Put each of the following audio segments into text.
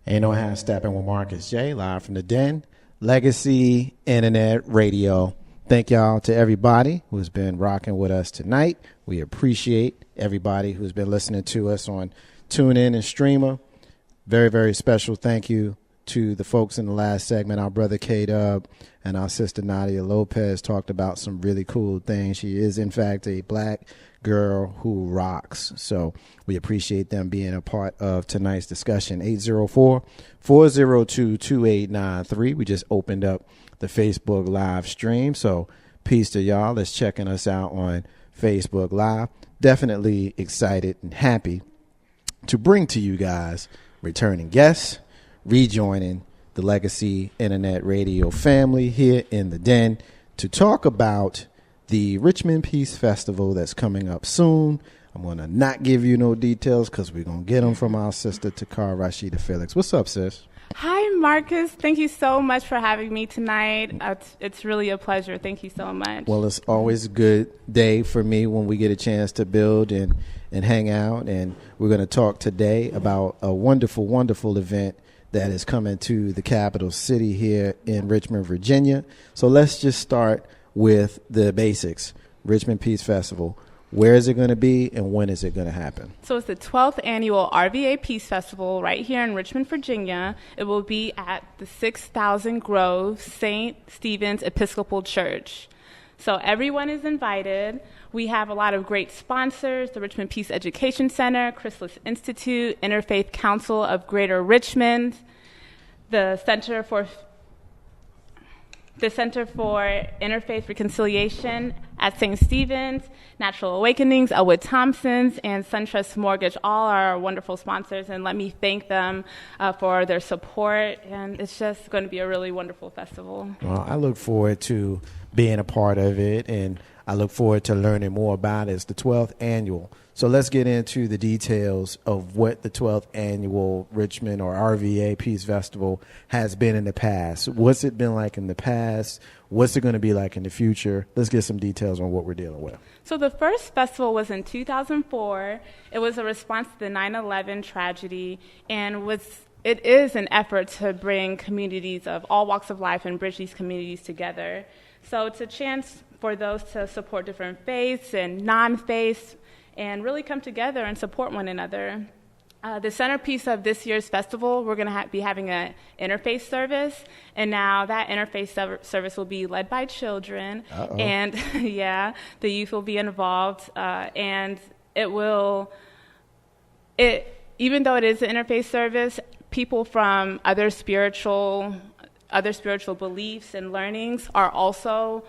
Ain't no how Steppin with Marcus J, live from the Den, Legacy Internet Radio. Thank y'all to everybody who's been rocking with us tonight. We appreciate everybody who's been listening to us on TuneIn and Streamer. Very, very special thank you to the folks in the last segment. Our brother K-Dub and our sister Nadia Lopez talked about some really cool things. She is, in fact, a black girl who rocks. So we appreciate them being a part of tonight's discussion. 804-402-2893. We just opened up the Facebook live stream. So peace to y'all that's checking us out on Facebook Live. Definitely excited and happy to bring to you guys returning guests, rejoining the Legacy Internet Radio family here in the Den to talk about the Richmond Peace Festival that's coming up soon. I'm going to not give you no details because we're going to get them from our sister Taquara, Rashida, Felix. What's up, sis? Hi, Marcus. Thank you so much for having me tonight. It's really a pleasure. Thank you so much. Well, it's always a good day for me when we get a chance to build and hang out. And we're going to talk today about a wonderful, wonderful event that is coming to the capital city here in Richmond, Virginia. So let's just start with the basics. Richmond Peace Festival. Where is it going to be and when is it going to happen? So it's the 12th annual RVA Peace Festival right here in Richmond, Virginia. It will be at the 6000 Grove St. Stephen's Episcopal Church. So everyone is invited. We have a lot of great sponsors: the Richmond Peace Education Center, Chrysalis Institute, Interfaith Council of Greater Richmond, the Center for Interfaith Reconciliation at St. Stephen's, Natural Awakenings, Elwood Thompson's, and SunTrust Mortgage. All are wonderful sponsors, and let me thank them for their support. And it's just going to be a really wonderful festival. Well, I look forward to being a part of it, and I look forward to learning more about it. It's the 12th annual. So let's get into the details of what the 12th annual Richmond or RVA Peace Festival has been in the past. What's it been like in the past? What's it going to be like in the future? Let's get some details on what we're dealing with. So the first festival was in 2004. It was a response to the 9/11 tragedy, and it is an effort to bring communities of all walks of life and bridge these communities together. So it's a chance for those to support different faiths and non-faiths and really come together and support one another. The centerpiece of this year's festival, we're going to be having an interfaith service, and now that interfaith service will be led by children. Uh-oh. And yeah, the youth will be involved, and even though it is an interfaith service, people from other spiritual beliefs and learnings are also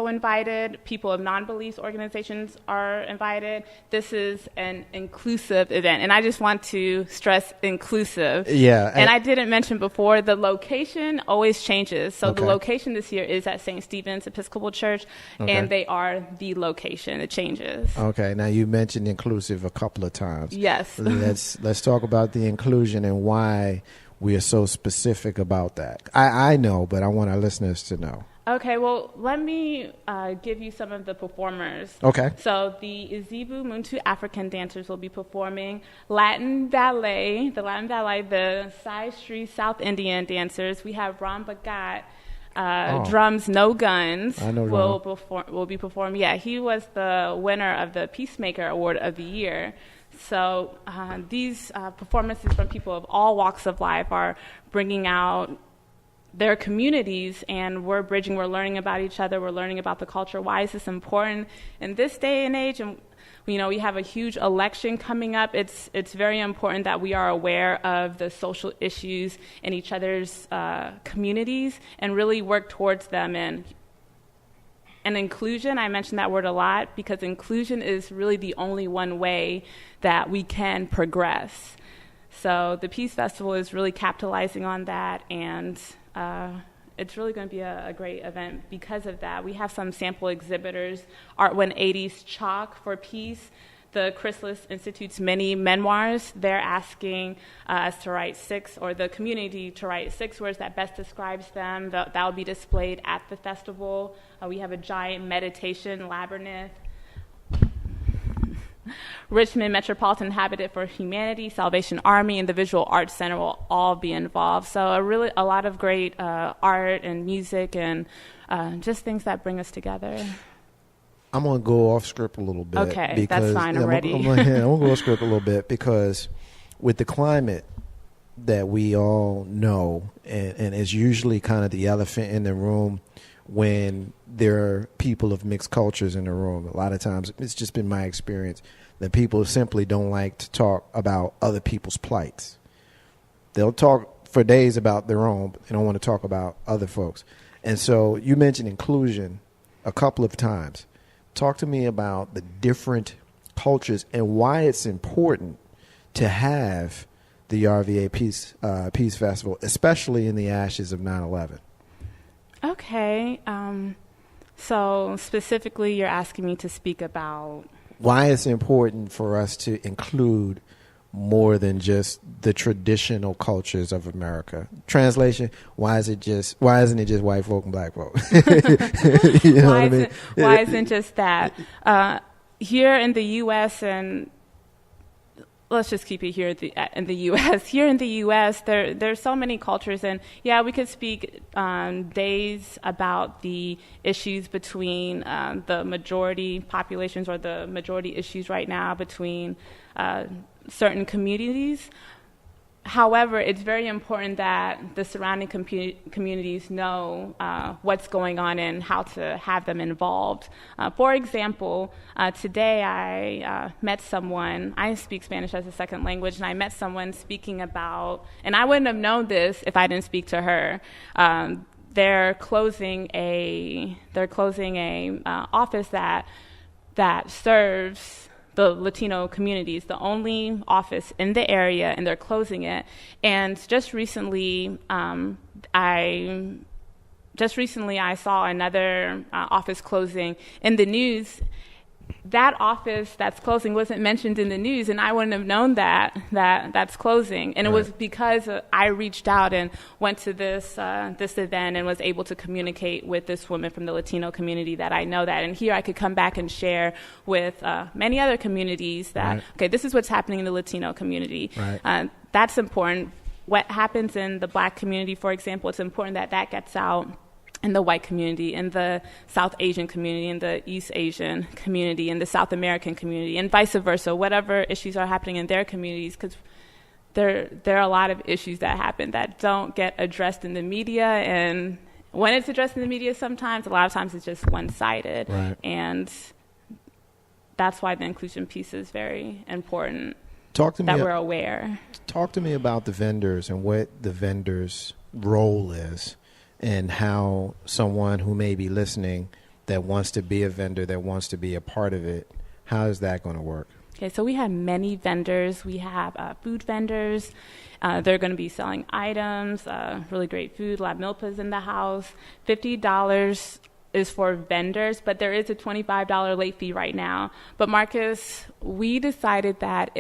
invited. People of non-beliefs organizations are invited. This is an inclusive event, and I just want to stress inclusive. Yeah. And I didn't mention before, the location always changes. So Okay. The location this year is at St. Stephen's Episcopal Church, Okay. and they are the location. It changes. Okay. Now, you mentioned inclusive a couple of times. Yes. Let's talk about the inclusion and why we are so specific about that. I know, but I want our listeners to know. Okay, well, let me give you some of the performers. Okay. So the Izibu Muntu African dancers will be performing Latin ballet, the Sai Sri South Indian dancers. We have Ram Bagat, drums, no guns. I know will be performing. Yeah, he was the winner of the Peacemaker Award of the Year. So these performances from people of all walks of life are bringing out their communities, and we're learning about each other, we're learning about the culture. Why is this important in this day and age? And we have a huge election coming up. It's very important that we are aware of the social issues in each other's communities and really work towards them. And inclusion, I mentioned that word a lot because inclusion is really the only one way that we can progress. So the Peace Festival is really capitalizing on that, and it's really going to be a great event because of that. We have some sample exhibitors: Art 180's Chalk for Peace, the Chrysalis Institute's mini memoirs. They're asking us to write 6, or the community to write 6 words that best describes them. That will be displayed at the festival. We have a giant meditation labyrinth. Richmond Metropolitan Habitat for Humanity, Salvation Army, and the Visual Arts Center will all be involved. So a lot of great art and music and just things that bring us together. I'm going to go off script a little bit. Okay, because, that's fine. I'm ready. I'm going to go off script a little bit because with the climate that we all know, and is usually kind of the elephant in the room when there are people of mixed cultures in the room. A lot of times, it's just been my experience that people simply don't like to talk about other people's plights. They'll talk for days about their own, but they don't want to talk about other folks. And so you mentioned inclusion a couple of times. Talk to me about the different cultures and why it's important to have the RVA Peace Festival, especially in the ashes of 9/11. Okay. So specifically, you're asking me to speak about why it's important for us to include more than just the traditional cultures of America. Translation: why isn't it just white folk and black folk? You know what I mean? Why isn't just that? Here in the U.S. and let's just keep it here in the U.S. Here in the U.S., there's so many cultures, and yeah, we could speak days about the issues between the majority populations or the majority issues right now between certain communities. However, it's very important that the surrounding communities know what's going on and how to have them involved. For example, today I met someone, I speak Spanish as a second language, and I met someone speaking about, and I wouldn't have known this if I didn't speak to her. They're closing a office that serves the Latino communities, the only office in the area, and they're closing it. And just recently, I saw another office closing in the news. That office that's closing wasn't mentioned in the news, and I wouldn't have known that's closing. And It was because I reached out and went to this event and was able to communicate with this woman from the Latino community that I know that. And here I could come back and share with many other communities that, okay, this is what's happening in the Latino community. Right. That's important. What happens in the Black community, for example, it's important that gets out in the white community, in the South Asian community, in the East Asian community, in the South American community, and vice versa, whatever issues are happening in their communities, because there are a lot of issues that happen that don't get addressed in the media, and when it's addressed in the media sometimes, a lot of times it's just one-sided. Right. And that's why the inclusion piece is very important, we're aware. Talk to me about the vendors and what the vendors' role is, and how someone who may be listening that wants to be a vendor, that wants to be a part of it, how is that going to work? Okay, so we have many vendors. We have food vendors. They're going to be selling items, really great food. La Milpa's in the house. $50 is for vendors, but there is a $25 late fee right now. But Marcus, we decided that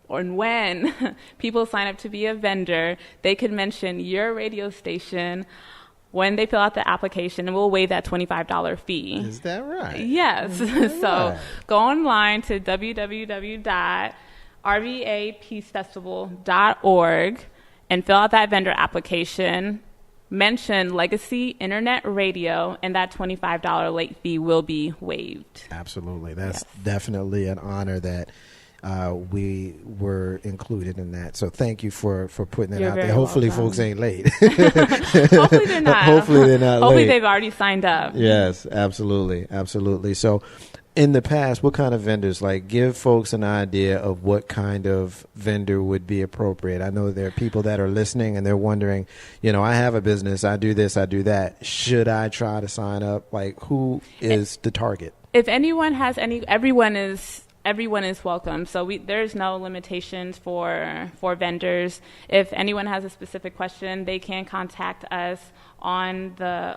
when people sign up to be a vendor, they could mention your radio station when they fill out the application, and we'll waive that $25 fee. Is that right? Yes. So go online to www.rvapeacefestival.org and fill out that vendor application. Mention Legacy Internet Radio, and that $25 late fee will be waived. Absolutely. That's definitely an honor that we were included in that. So thank you for putting that out there. Hopefully folks ain't late. Hopefully they're not. Hopefully they're not Hopefully late. they've already signed up. Yes, absolutely. Absolutely. So in the past, what kind of vendors, like give folks an idea of what kind of vendor would be appropriate? I know there are people that are listening and they're wondering, I have a business, I do this, I do that. Should I try to sign up? Like, who is the target? If anyone has everyone is welcome. So there's no limitations for vendors. If anyone has a specific question, they can contact us via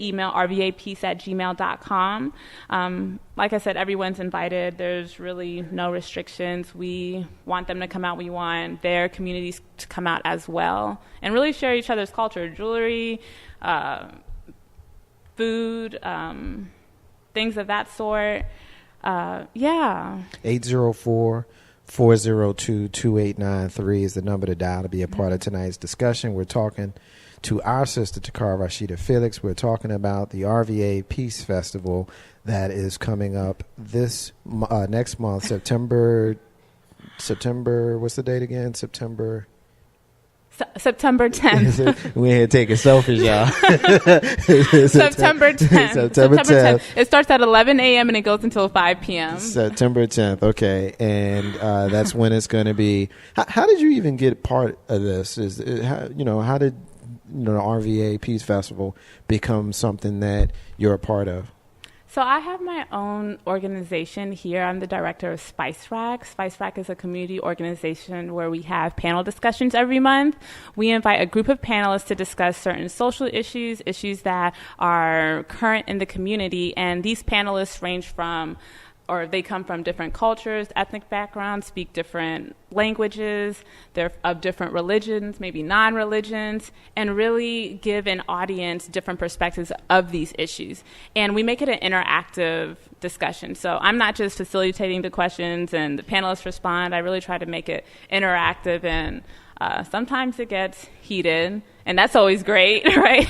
email, rvapeace@gmail.com. Like I said, everyone's invited. There's really no restrictions. We want them to come out. We want their communities to come out as well and really share each other's culture, jewelry, food, things of that sort. Yeah. 804-402-2893 is the number to dial to be a part of tonight's discussion. We're talking to our sister Taquara, Rashida, Felix. We're talking about the RVA Peace Festival that is coming up this next month, September. What's the date again? September 10th. We ain't taking selfies, y'all. September 10th. It starts at 11 a.m. and it goes until 5 p.m. September 10th. Okay. And that's when it's going to be. How did you even get part of this? How did the RVA Peace Festival become something that you're a part of? So I have my own organization here. I'm the director of Spice Rack. Spice Rack is a community organization where we have panel discussions every month. We invite a group of panelists to discuss certain social issues that are current in the community. And these panelists range from, or they come from different cultures, ethnic backgrounds, speak different languages, they're of different religions, maybe non-religions, and really give an audience different perspectives of these issues. And we make it an interactive discussion. So I'm not just facilitating the questions and the panelists respond. I really try to make it interactive, and sometimes it gets heated, and that's always great, right?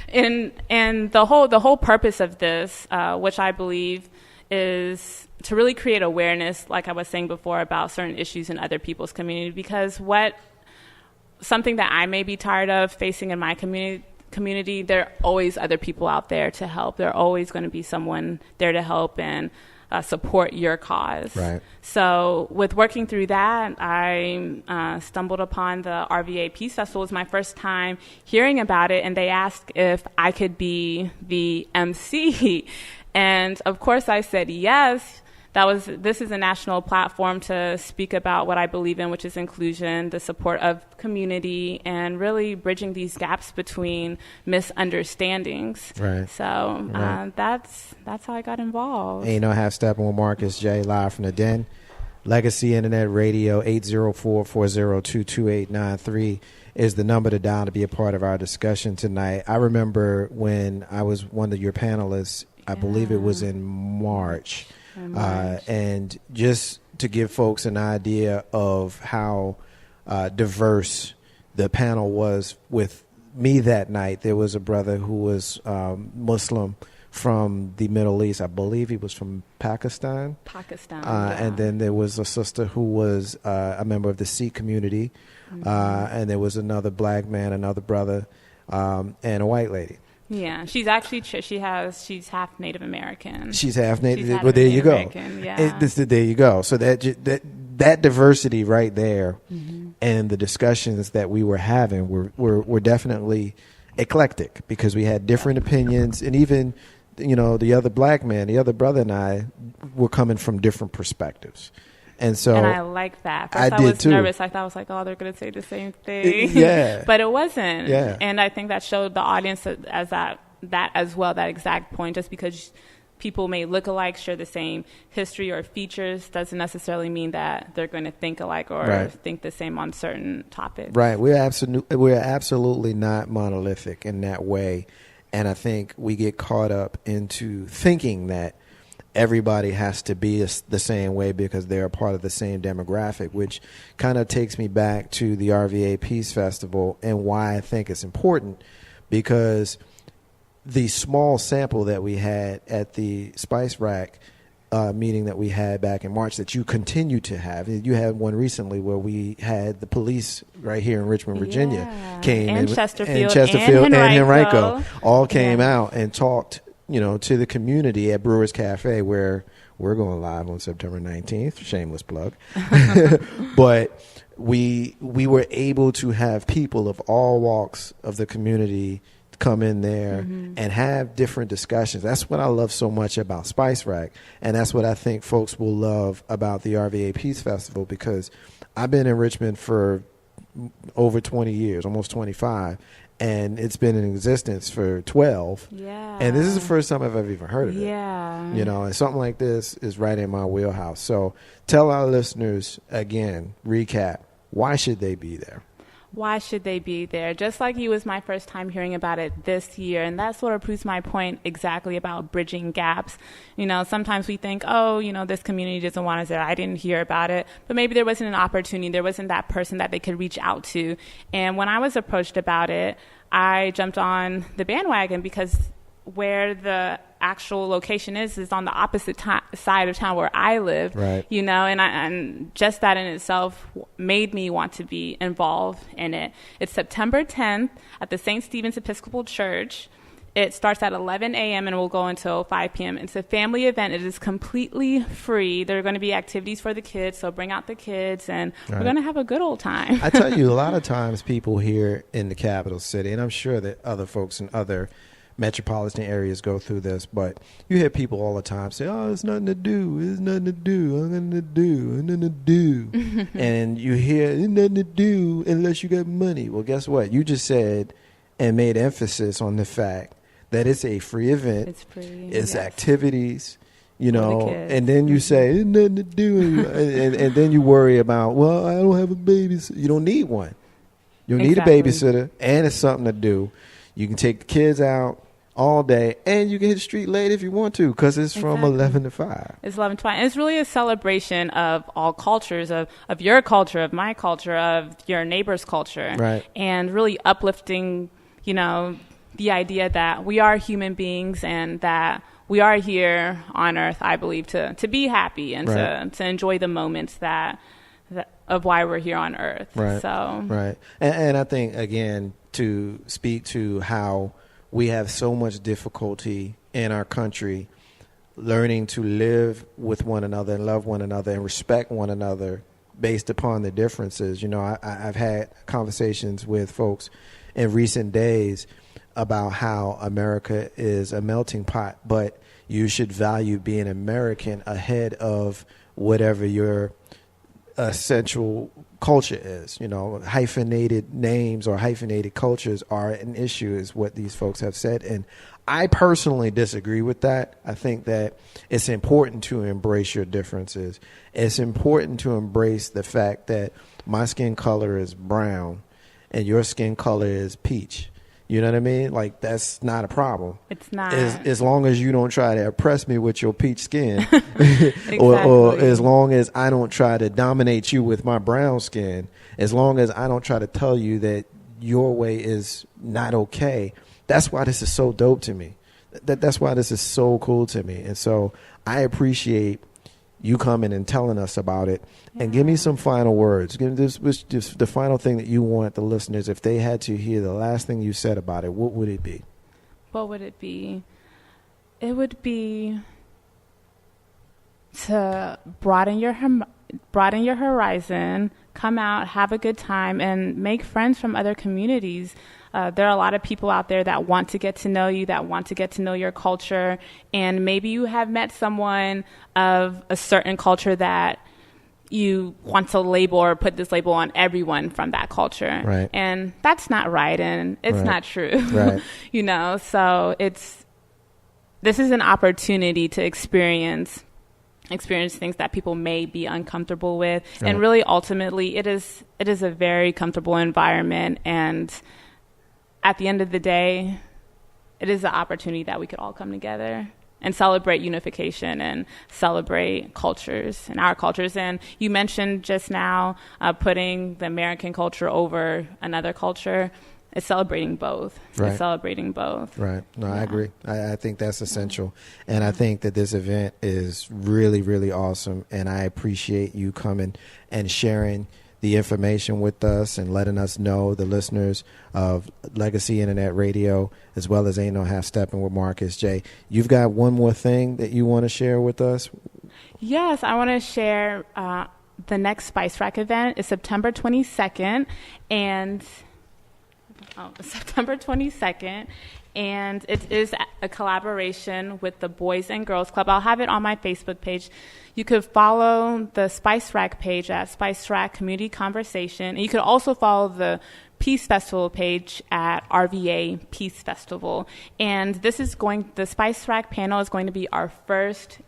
and the whole purpose of this, which I believe is to really create awareness, like I was saying before, about certain issues in other people's community, because something that I may be tired of facing in my community, there are always other people out there to help. There are always going to be someone there to help and support your cause. Right. So with working through that, I stumbled upon the RVA Peace Festival. It was my first time hearing about it, and they asked if I could be the MC. And of course I said yes. This is a national platform to speak about what I believe in, which is inclusion, the support of community, and really bridging these gaps between misunderstandings. Right. So that's how I got involved. And have Steppin with Marcus J. live from the Den. Legacy Internet Radio, 804-402-2893 is the number to dial to be a part of our discussion tonight. I remember when I was one of your panelists, I believe it was in March. And just to give folks an idea of how diverse the panel was with me that night, there was a brother who was Muslim from the Middle East. I believe he was from Pakistan. And then there was a sister who was a member of the Sikh community. And there was another black man, another brother, and a white lady. Yeah, she's actually she's half Native American. She's half Native. Well, there you go. Yeah. There you go. So that diversity right there, and the discussions that we were having were definitely eclectic, because we had different opinions, and even the other black man, the other brother, and I were coming from different perspectives. And I like that. First, I was nervous. I thought I was like, oh, they're going to say the same thing. Yeah. But it wasn't. Yeah. And I think that showed the audience as that as well, that exact point. Just because people may look alike, share the same history or features, doesn't necessarily mean that they're going to think alike or think the same on certain topics. Right. We're absolutely not monolithic in that way. And I think we get caught up into thinking that everybody has to be the same way because they're a part of the same demographic, which kind of takes me back to the RVA Peace Festival and why I think it's important, because the small sample that we had at the Spice Rack meeting that we had back in March that you continue to have. You had one recently where we had the police right here in Richmond, Virginia came and in, Chesterfield and Henrico all came out and talked to the community at Brewers Cafe, where we're going live on September 19th. Shameless plug. But we were able to have people of all walks of the community come in there and have different discussions. That's what I love so much about Spice Rack, and that's what I think folks will love about the RVA Peace Festival, because I've been in Richmond for over 20 years, almost 25, and it's been in existence for 12. Yeah. And this is the first time I've ever even heard of it. Yeah. And something like this is right in my wheelhouse. So tell our listeners again, recap, why should they be there? why should they be there? Just like you, was my first time hearing about it this year. And that sort of proves my point exactly about bridging gaps. You know, sometimes we think, oh, you know, this community doesn't want us there. I didn't hear about it. But maybe there wasn't an opportunity. There wasn't that person that they could reach out to. And when I was approached about it, I jumped on the bandwagon because where the actual location is on the opposite side of town where I live, right. You know, and just that in itself made me want to be involved in it. It's September 10th at the St. Stephen's Episcopal Church. It starts at 11 a.m. and will go until 5 p.m. It's a family event. It is completely free. There are going to be activities for the kids, so bring out the kids, and right. We're going to have a good old time. I tell you, a lot of times people here in the capital city, and I'm sure that other folks in other metropolitan areas go through this, but you hear people all the time say, oh, it's nothing to do, it's nothing to do, I'm nothing to do, I'm nothing to do. And you hear, it's nothing to do unless you got money. Well, guess what? You just said and made emphasis on the fact that it's a free event. It's free. It's yes. activities, you know, and then you say, it's nothing to do. and then you worry about, well, I don't have a babysitter. You don't need one. You don't exactly. need a babysitter, and it's something to do. You can take the kids out all day, and you can hit the street late if you want to, because it's from 11 to 5. It's 11 to 5. And it's really a celebration of all cultures, of your culture, of my culture, of your neighbor's culture. Right. And really uplifting, you know, the idea that we are human beings and that we are here on earth, I believe, to be happy and right. to enjoy the moments that of why we're here on earth. Right. So. Right. And I think, again, to speak to how we have so much difficulty in our country learning to live with one another and love one another and respect one another based upon the differences. You know, I've had conversations with folks in recent days about how America is a melting pot, but you should value being American ahead of whatever your essential culture is. You know, hyphenated names or hyphenated cultures are an issue, is what these folks have said. And I personally disagree with that. I think that it's important to embrace your differences. It's important to embrace the fact that my skin color is brown and your skin color is peach. You know what I mean? Like, that's not a problem. It's not. As long as you don't try to oppress me with your peach skin, or as long as I don't try to dominate you with my brown skin, as long as I don't try to tell you that your way is not okay. That's why this is so dope to me. That's why this is so cool to me. And so I appreciate you coming and telling us about it. Yeah. And give me some final words. Give this the final thing that you want the listeners, if they had to hear the last thing you said about it, what would it be? What would it be? It would be to broaden your horizon, come out, have a good time, and make friends from other communities. There are a lot of people out there that want to get to know you, that want to get to know your culture, and maybe you have met someone of a certain culture that you want to label or put this label on everyone from that culture. Right. And that's not right, and it's right. not true. Right. You know, so this is an opportunity to experience things that people may be uncomfortable with. Right. And really, ultimately, it is a very comfortable environment, and at the end of the day, it is an opportunity that we could all come together and celebrate unification and celebrate cultures and our cultures. And you mentioned just now putting the American culture over another culture. It's celebrating both. Right. It's celebrating both. Right. No, yeah. I agree. I think that's essential. And I think that this event is really, really awesome. And I appreciate you coming and sharing the information with us and letting us know, the listeners of Legacy Internet Radio, as well as Ain't No Half Steppin' with Marcus J. You've got one more thing that you want to share with us? Yes, I want to share the next Spice Rack event is September 22nd, and it is a collaboration with the Boys and Girls Club. I'll have it on my Facebook page. You could follow the Spice Rack page at Spice Rack Community Conversation. And you could also follow the Peace Festival page at RVA Peace Festival. And the Spice Rack panel is going to be our first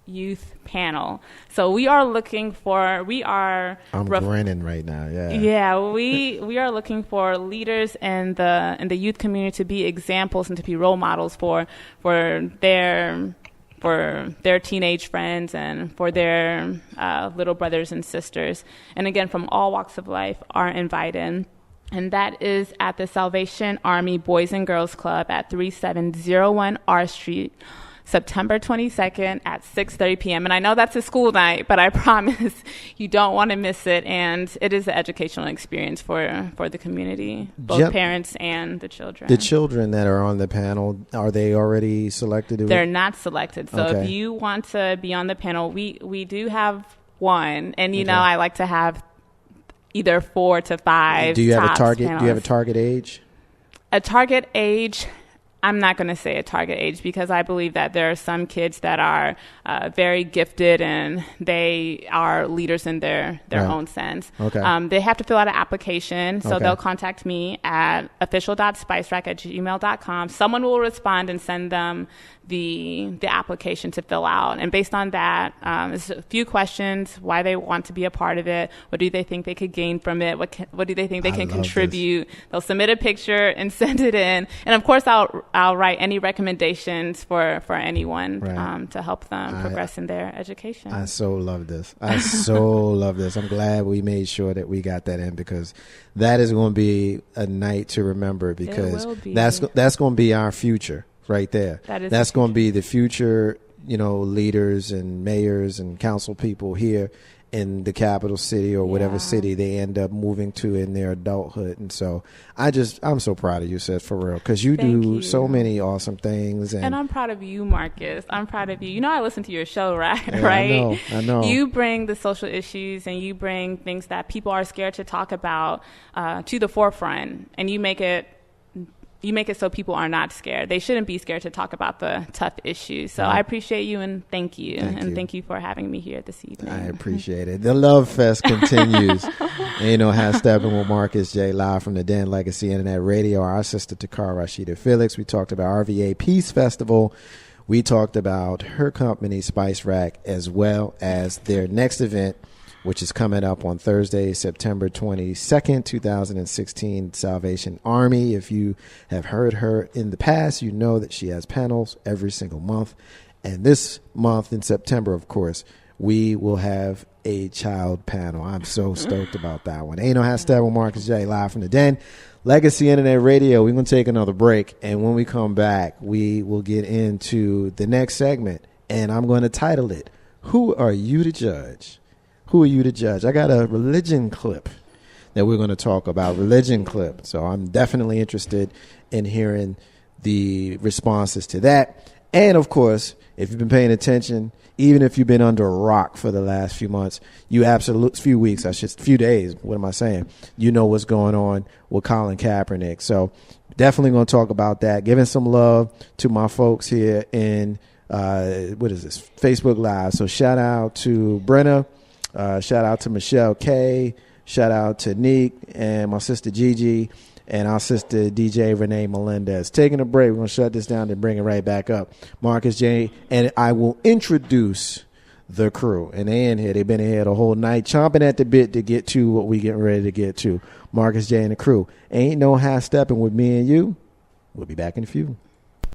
youth panel. So we are looking for, I'm grinning right now. Yeah. Yeah, we are looking for leaders in the youth community to be examples and to be role models for their teenage friends and for their little brothers and sisters. And again, from all walks of life are invited. And that is at the Salvation Army Boys and Girls Club at 3701 R Street, September 22nd at 6:30 p.m. And I know that's a school night, but I promise you don't want to miss it. And it is an educational experience for the community, both parents and the children. The children that are on the panel, are they already selected? They're not selected. So if you want to be on the panel, we do have one. And, you know, I like to have either 4 to 5. Do you have a target? Panelists. Do you have a target age? A target age, I'm not going to say a target age because I believe that there are some kids that are very gifted and they are leaders in their own sense. Okay. They have to fill out an application, so they'll contact me at official.spicerack@gmail.com. Someone will respond and send them the application to fill out. And based on that, there's a few questions: why they want to be a part of it, what do they think they could gain from it, what do they think they can contribute. They'll submit a picture and send it in. And of course, I'll write any recommendations for anyone to help them progress in their education. I so love this. I so love this. I'm glad we made sure that we got that in, because that is going to be a night to remember, because that's going to be our future right there. That's going to be the future, you know, leaders and mayors and council people here in the capital city or whatever city they end up moving to in their adulthood. And so I'm so proud of you, Seth, for real, because you do so many awesome things. And I'm proud of you, Marcus. I'm proud of you. You know, I listen to your show, right? Yeah, right? I know. You bring the social issues and you bring things that people are scared to talk about to the forefront, and you make it so people are not scared. They shouldn't be scared to talk about the tough issues. So I appreciate you, and thank you. Thank you for having me here this evening. I appreciate it. The Love Fest continues. And, you know, Steppin with Marcus J. live from the Den Legacy Internet Radio. Our sister Taquara, Rashida, Felix. We talked about RVA Peace Festival. We talked about her company, Spice Rack, as well as their next event, which is coming up on Thursday, September 22nd, 2016, Salvation Army. If you have heard her in the past, you know that she has panels every single month. And this month in September, of course, we will have a child panel. I'm so stoked about that one. Ain't no hashtag with Marcus J. live from the Den. Legacy Internet Radio. We're going to take another break. And when we come back, we will get into the next segment. And I'm going to title it, Who Are You to Judge? Who are you to judge? I got a religion clip that we're going to talk about, religion clip. So I'm definitely interested in hearing the responses to that. And, of course, if you've been paying attention, even if you've been under a rock for the last few months, few days, what am I saying? You know what's going on with Colin Kaepernick. So definitely going to talk about that, giving some love to my folks here in, Facebook Live. So shout out to Brenna. Shout out to Michelle K. Shout out to Neek and my sister Gigi and our sister DJ Renee Melendez. Taking a break. We're going to shut this down and bring it right back up. Marcus J. And I will introduce the crew. And they in here. They've been in here the whole night, chomping at the bit to get to what we getting ready to get to. Marcus J. and the crew. Ain't no half stepping with me and you. We'll be back in a few.